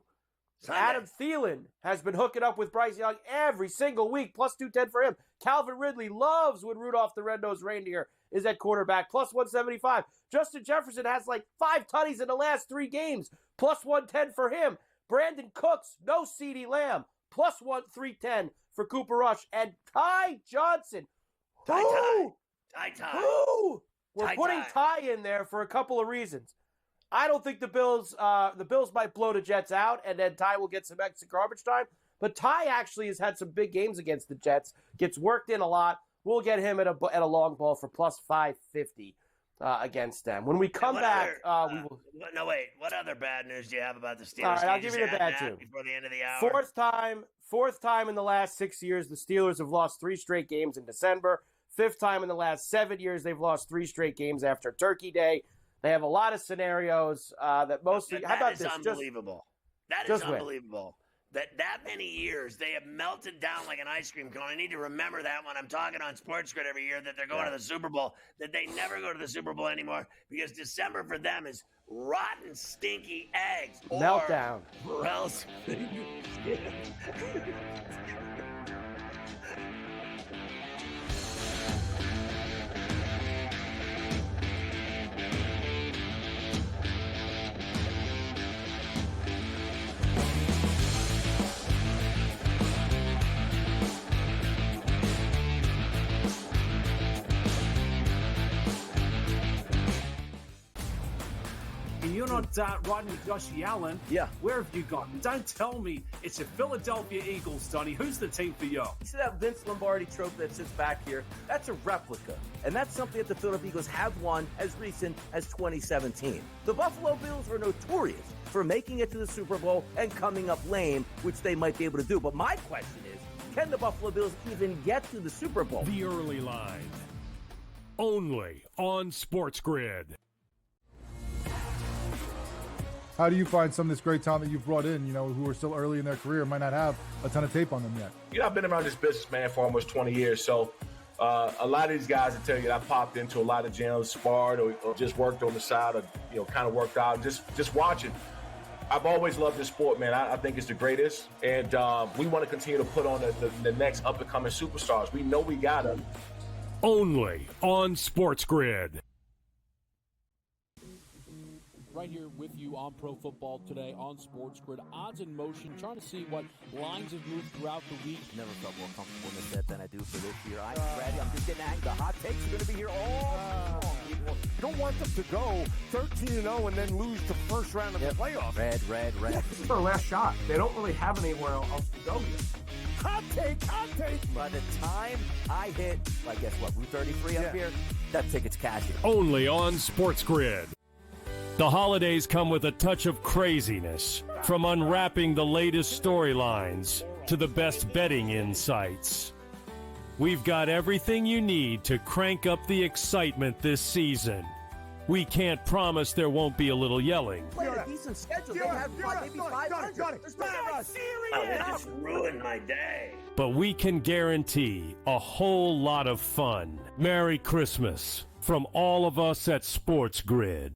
B: Adam Thielen has been hooking up with Bryce Young every single week, plus 210 for him. Calvin Ridley loves when Rudolph the Red-Nosed Reindeer is at quarterback, plus 175. Justin Jefferson has like 5 tutties in the last 3 games, plus 110 for him. Brandon Cooks, no CeeDee Lamb, plus 310 for Cooper Rush. And Ty Johnson.
A: Ty.
B: We're putting Ty in there for a couple of reasons. I don't think the Bills might blow the Jets out, and then Ty will get some extra garbage time. But Ty actually has had some big games against the Jets, gets worked in a lot. We'll get him at a long ball for plus 550 against them. When we come back, we will.
A: No, wait. What other bad news do you have about the Steelers?
B: All right, I'll give you the bad too.
A: Before the end of the hour.
B: Fourth time in the last 6 years, the Steelers have lost 3 straight games in December. 5th time in the last 7 years, they've lost 3 straight games after Turkey Day. They have a lot of scenarios that mostly. How about this?
A: Unbelievable. That is unbelievable. That many years they have melted down like an ice cream cone. I need to remember that when I'm talking on SportsGrid every year that they're going to the Super Bowl. That they never go to the Super Bowl anymore because December for them is rotten, stinky eggs.
B: Meltdown.
A: Or else.
H: You're not riding Josh Allen.
L: Yeah.
H: Where have you gone? Don't tell me it's the Philadelphia Eagles, Donnie. Who's the team for you?
T: You see that Vince Lombardi trophy that sits back here? That's a replica. And that's something that the Philadelphia Eagles have won as recent as 2017. The Buffalo Bills are notorious for making it to the Super Bowl and coming up lame, which they might be able to do. But my question is, can the Buffalo Bills even get to the Super Bowl?
F: The Early Line. Only on SportsGrid.
U: How do you find some of this great talent that you've brought in, who are still early in their career, might not have a ton of tape on them yet?
V: I've been around this business, man, for almost 20 years. So a lot of these guys, I tell you, that I popped into a lot of gyms, sparred or just worked on the side or, kind of worked out, just watching. I've always loved this sport, man. I think it's the greatest. And we want to continue to put on the next up-and-coming superstars. We know we got them.
F: Only on SportsGrid.
W: Right here with you on Pro Football Today on SportsGrid. Odds in motion, trying to see what lines have moved throughout the week.
T: Never felt more comfortable in this set than I do for this year. I'm ready. I'm just getting angry. The hot takes are going to be here all people.
G: You don't want them to go 13-0 and then lose the first round of the playoffs.
T: Red.
X: This is their last shot. They don't really have anywhere else to go yet.
G: Hot take.
T: By the time I hit, I guess what, Route 33 up here, that ticket's cashing.
F: Only on SportsGrid. The holidays come with a touch of craziness, from unwrapping the latest storylines to the best betting insights. We've got everything you need to crank up the excitement this season. We can't promise there won't be a little yelling.
T: Played a decent schedule. They had maybe 500. There's no serious.
A: Oh, that just ruined my day.
F: But we can guarantee a whole lot of fun. Merry Christmas from all of us at SportsGrid.